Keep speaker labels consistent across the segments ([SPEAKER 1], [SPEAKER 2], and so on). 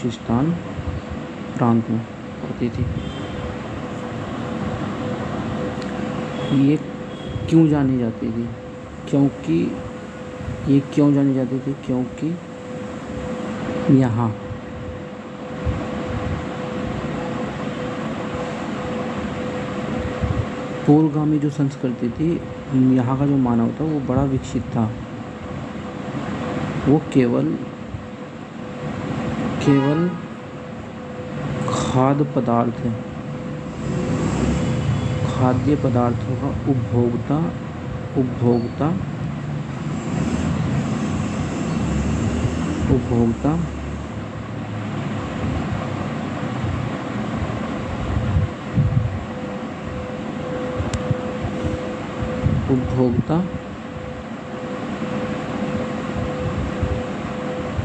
[SPEAKER 1] बलूचिस्तान प्रांत में पड़ती थी। ये क्यों जानी जाती थी? क्योंकि यहाँ पूर्वगामी जो संस्कृति थी, यहाँ का जो मानव था वो बड़ा विकसित था। वो केवल खाद्य पदार्थों का उपभोक्ता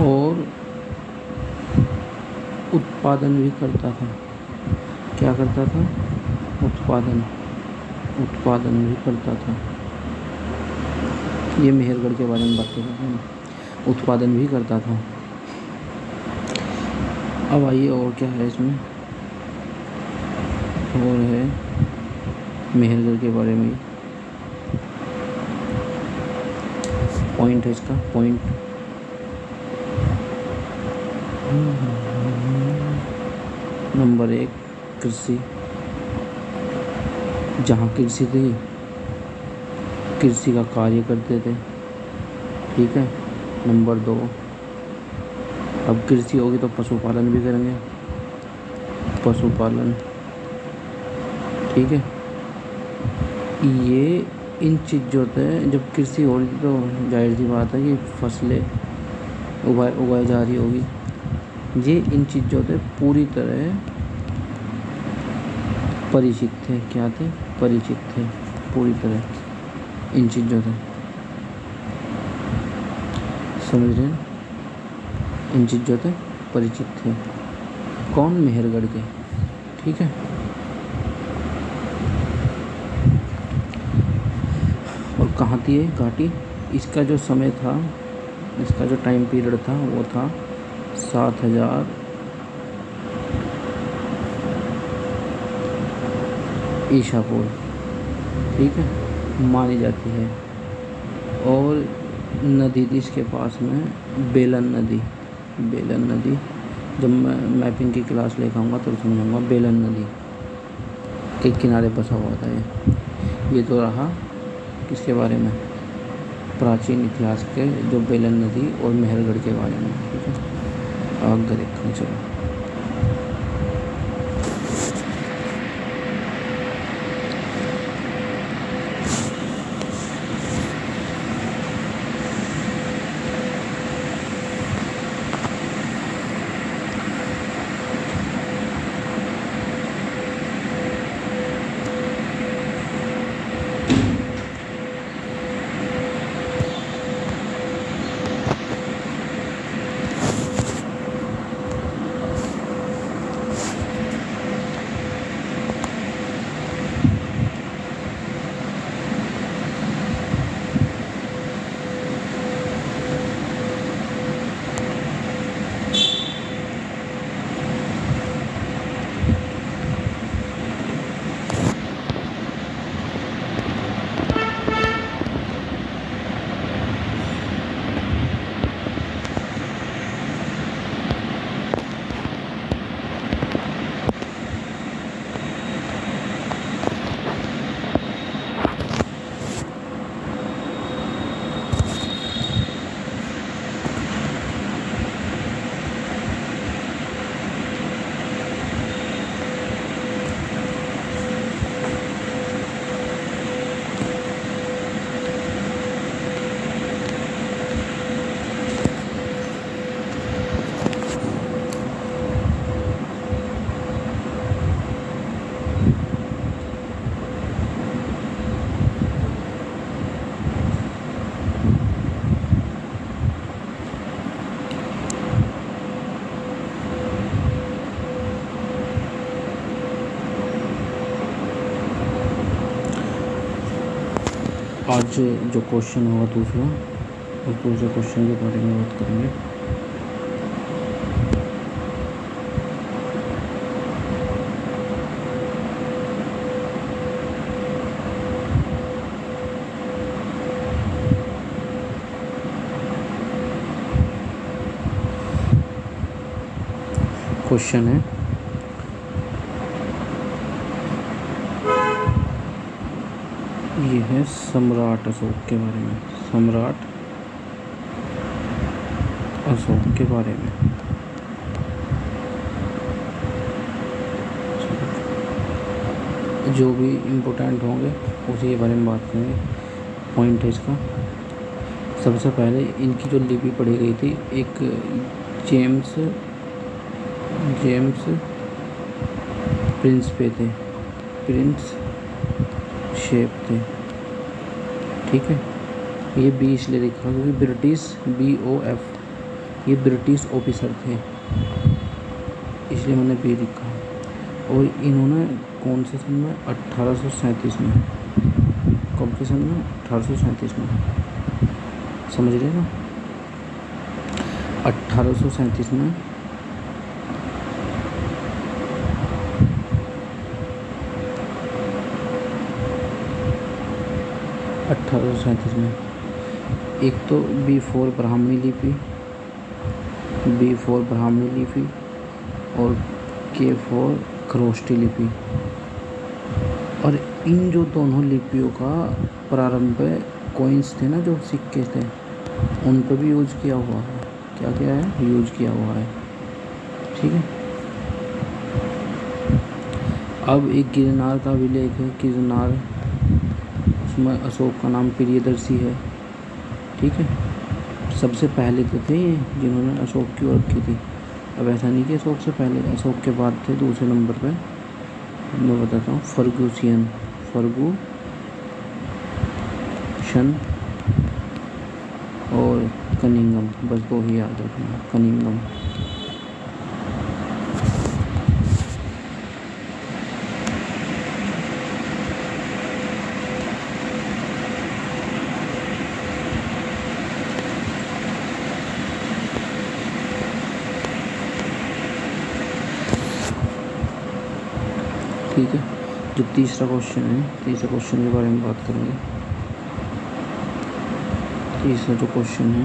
[SPEAKER 1] और उत्पादन भी करता था। क्या करता था? उत्पादन भी करता था। ये मेहरगढ़ के बारे में बात कर रहे हैं। उत्पादन भी करता था। अब आइए और क्या है इसमें, और है मेहरगढ़ के बारे में पॉइंट है इसका पॉइंट। नंबर 1 कृषि, जहाँ कृषि थी, कृषि का कार्य करते थे। ठीक है। नंबर 2, अब कृषि होगी तो पशुपालन भी करेंगे, पशुपालन। ठीक है। ये इन चीज़ों से जब कृषि हो रही थी तो जाहिर सी बात है कि फसलें उगाई जा रही होगी। ये इन चीज़ों से पूरी तरह परिचित थे। क्या थे? परिचित थे पूरी तरह इन चीज़ों से। समझ रहे हैं? इन चीज़ों से परिचित थे। कौन? मेहरगढ़ के। ठीक है। और कहाँ थी ये घाटी? इसका जो समय था, इसका जो टाइम पीरियड था वो था 7000 ईसा पूर्व। ठीक है, मानी जाती है। और नदी थी इसके पास में, बेलन नदी। जब मैं मैपिंग की क्लास लेकर आऊँगा तो समझाऊँगा। बेलन नदी के किनारे बसा हुआ था ये तो रहा किसके बारे में? प्राचीन इतिहास के जो बेलन नदी और मेहरगढ़ के बारे में। ठीक है, आगे देखते हैं। चलो, आज जो क्वेश्चन होगा दूसरा, उस दूसरे क्वेश्चन के बारे में बात करेंगे। क्वेश्चन है, ये है सम्राट अशोक के बारे में, सम्राट अशोक के बारे में। जो भी इम्पोर्टेंट होंगे उसी के बारे में बात करेंगे। पॉइंट है इसका, सबसे पहले इनकी जो लिपि पढ़ी गई थी, एक जेम्स प्रिंस पे थे, प्रिंस शेप थे, ठीक है। ये बी इसलिए लिखा क्योंकि ब्रिटिश BOF, ये ब्रिटिश ऑफिसर थे, इसलिए मैंने बी लिखा। और इन्होंने कौन से सन में, 1837 में, कौन के सन में, 1837 में, समझ रहे ना, 1837 में 1837 में एक तो B4 ब्राह्मणी लिपि और K4 खरोष्टी लिपि। और इन जो दोनों लिपियों का प्रारंभ कॉइन्स थे ना, जो सिक्के थे, उन पर भी यूज किया हुआ है। क्या क्या है, यूज किया हुआ है, ठीक है। अब एक गिरनार का अभिलेख है, गिरनार, उसमें अशोक का नाम प्रियदर्शी है, ठीक है। सबसे पहले तो थे जिन्होंने अशोक की ओर रखी थी। अब ऐसा नहीं कि अशोक से पहले, अशोक के बाद थे दूसरे नंबर पे। मैं बताता हूँ, फर्गुसन और कनिंगम, बस दो ही याद रखना, कनिंगम। ठीक है, जो तीसरा क्वेश्चन है, तीसरे क्वेश्चन के बारे में बात करेंगे। तीसरा जो क्वेश्चन है,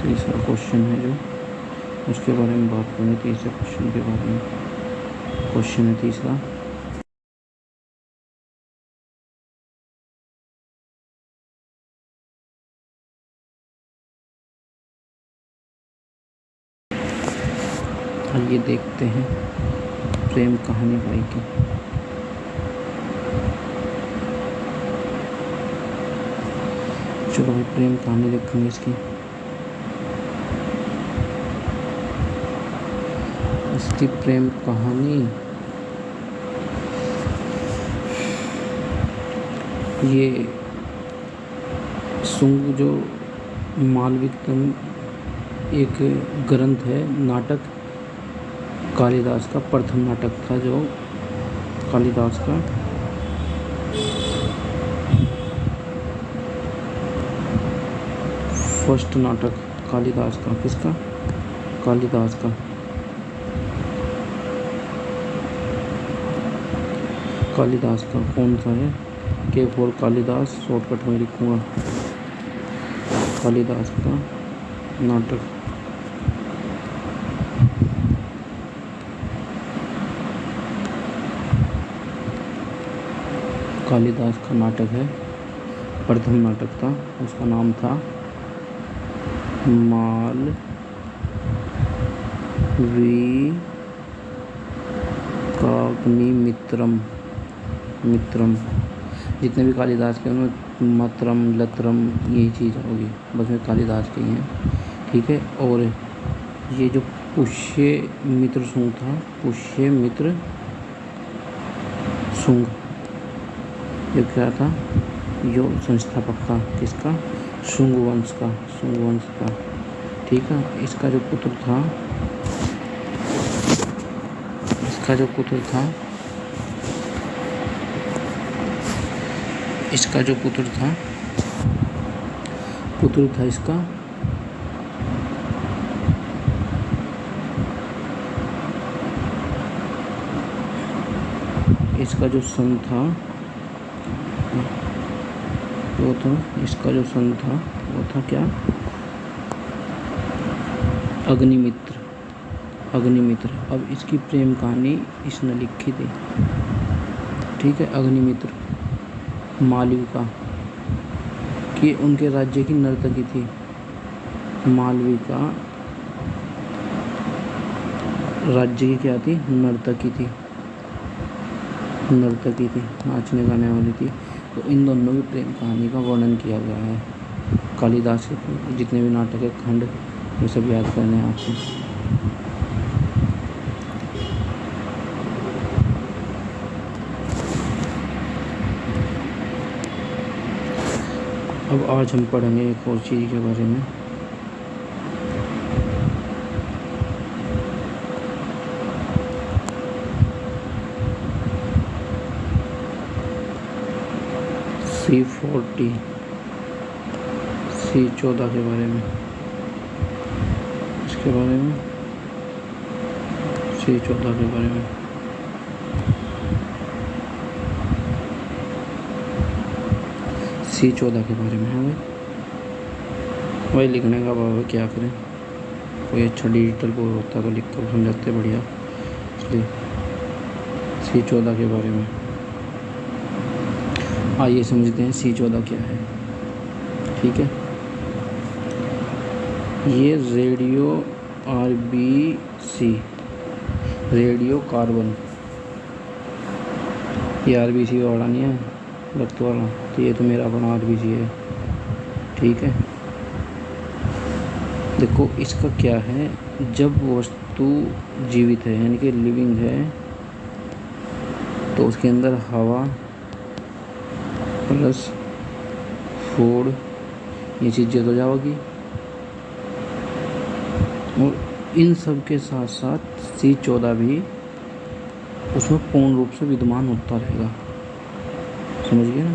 [SPEAKER 1] तीसरा क्वेश्चन है जो, उसके बारे में बात करेंगे। तीसरे क्वेश्चन के बारे में, क्वेश्चन है तीसरा, ये देखते हैं प्रेम कहानी भाई की। चलो भाई, प्रेम कहानी देखेंगे इसकी प्रेम कहानी। ये शुंग जो मालविकतम एक ग्रंथ है, नाटक कालिदास का प्रथम नाटक था, जो कालिदास का फर्स्ट नाटक, कालिदास का, किसका, कालिदास का। कालिदास का कौन सा है, K4 कालिदास, शॉर्टकट में लिखूंगा, कालिदास का नाटक। कालिदास का नाटक है, प्रथम नाटक था, उसका नाम था मालविकाग्निमित्रम। जितने भी कालिदास के उन्होंने मतरम लत्रम यही चीज़ होगी, बस में कालिदास के ही हैं, ठीक है। और ये जो पुष्यमित्र शुंग था, पुष्यमित्र शुंग, ये क्या था, जो संस्थापक था, किसका, शुंग वंश का, ठीक है। इसका जो पुत्र था, इसका जो पुत्र था इसका इसका जो सन था वो था, इसका जो सन था वो था क्या, अग्निमित्र। अग्निमित्र। अब इसकी प्रेम कहानी इसने लिखी थी, ठीक है। अग्निमित्र मालविका कि उनके राज्य की नर्तकी थी। मालविका राज्य की क्या थी, नर्तकी थी। नर्तकी थी, नाचने गाने वाली थी। तो इन दोनों की प्रेम कहानी का वर्णन किया गया है। कालिदास के जितने भी नाटक है, खंड, ये सब याद करने हैं आपको। अब आज हम पढ़ेंगे एक और चीज़ के बारे में। C40 C14 के बारे में, इसके बारे में, C14 के बारे में। C14 के बारे में है भाई। भाई लिखने का भाव है, क्या करें, कोई अच्छा डिजिटल बोर्ड होता तो लिख कर समझाते बढ़िया, इसलिए C14 के बारे में। आइए समझते हैं C14 क्या है, ठीक है। ये रेडियो RBC, रेडियो कार्बन, ये RBC वाला नहीं है रक्त वाला, तो ये तो मेरा अपना RBC है, ठीक है। देखो इसका क्या है, जब वस्तु जीवित है यानी कि लिविंग है तो उसके अंदर हवा प्लस फूड ये चीज़ें तो जाओगी, और इन सब के साथ साथ C14 भी उसमें पूर्ण रूप से विद्यमान होता रहेगा, समझ गए ना।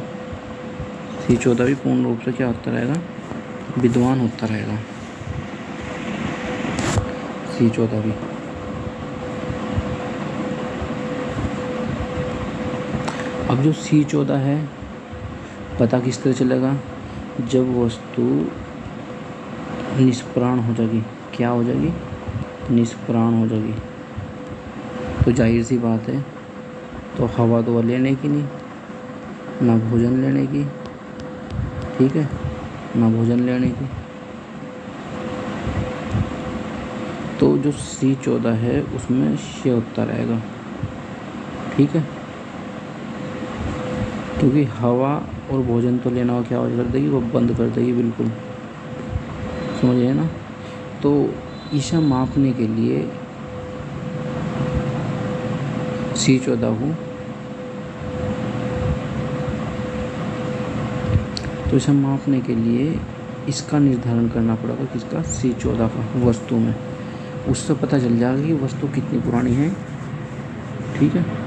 [SPEAKER 1] C14 भी पूर्ण रूप से क्या होता रहेगा, विद्यमान होता रहेगा, C14 भी। अब जो C14 है पता किस तरह चलेगा, जब वस्तु निष्प्राण हो जाएगी, क्या हो जाएगी, निष्प्राण हो जाएगी, तो जाहिर सी बात है, तो हवा तो लेने की नहीं, ना भोजन लेने की, ठीक है, ना भोजन लेने की। तो जो C14 है उसमें क्षय होता रहेगा, ठीक है, क्योंकि हवा और भोजन तो लेना हो क्या हो कर देगी, वो बंद कर देगी बिल्कुल, समझिए ना। तो इसे मापने के लिए C14 को, तो इसे मापने के लिए इसका निर्धारण करना पड़ेगा, किसका, C14 का, वस्तु में। उससे पता चल जाएगा कि वस्तु कितनी पुरानी है, ठीक है।